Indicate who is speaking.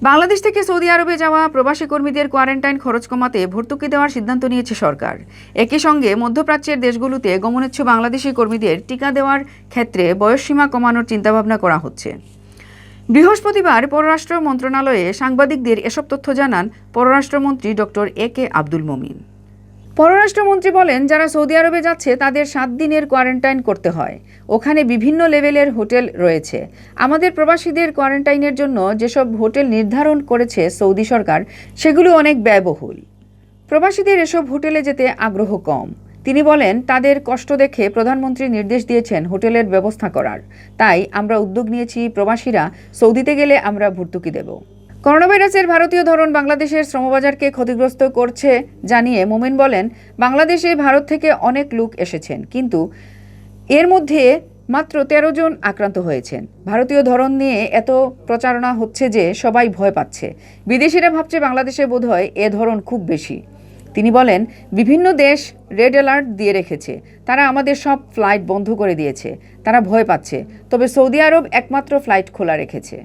Speaker 1: বাংলাদেশ থেকে সৌদি আরবে যাওয়া প্রবাসী কর্মীদের কোয়ারেন্টাইন খরচ কমাতে ভর্তুকি দেওয়ার সিদ্ধান্ত নিয়েছে সরকার। একই সঙ্গে মধ্যপ্রাচ্যের দেশগুলোতে গমনেচ্ছু বাংলাদেশি কর্মীদের টিকা দেওয়ার ক্ষেত্রে বয়সসীমা কমানোর চিন্তাভাবনা করা হচ্ছে। বৃহস্পতিবার পররাষ্ট্র মন্ত্রণালয়ে সাংবাদিকদের এসব তথ্য জানান পররাষ্ট্রমন্ত্রী ডক্টর এ.কে আব্দুল মোমিন। পররাষ্ট্রমন্ত্রী বলেন, যারা সৌদি আরবে যাচ্ছে তাদের 7 দিনের কোয়ারেন্টাইন করতে হয়। ওখানে বিভিন্ন লেভেলের হোটেল রয়েছে। আমাদের প্রবাসীদের কোয়ারেন্টাইনের জন্য যেসব হোটেল নির্ধারণ করেছে সৌদি সরকার, সেগুলো অনেক ব্যয়বহুল। প্রবাসীদের এসব হোটেলে যেতে আগ্রহ কম। তিনি বলেন, তাদের কষ্ট দেখে প্রধানমন্ত্রী নির্দেশ দিয়েছেন হোটেলের ব্যবস্থা করার। তাই আমরা উদ্যোগ নিয়েছি, প্রবাসীরা সৌদিতে গেলে আমরা ভর্তুকি দেব। করোনা ভাইরাসের ভারতীয় ধরন বাংলাদেশের শ্রমবাজারকে ক্ষতিগ্রস্ত করছে জানিয়ে মোমেন বলেন, বাংলাদেশে ভারত থেকে অনেক লোক এসেছেন, কিন্তু এর মধ্যে মাত্র 13 জন আক্রান্ত হয়েছেন। ভারতীয় ধরন নিয়ে এত প্রচারণা হচ্ছে যে সবাই ভয় পাচ্ছে। বিদেশিরা ভাবছে বাংলাদেশে বোধহয় এ ধরন খুব বেশি। তিনি বলেন, বিভিন্ন দেশ রেড অ্যালার্ট দিয়ে রেখেছে, তারা আমাদের সব ফ্লাইট বন্ধ করে দিয়েছে, তারা ভয় পাচ্ছে। তবে সৌদি আরব একমাত্র ফ্লাইট খোলা রেখেছে।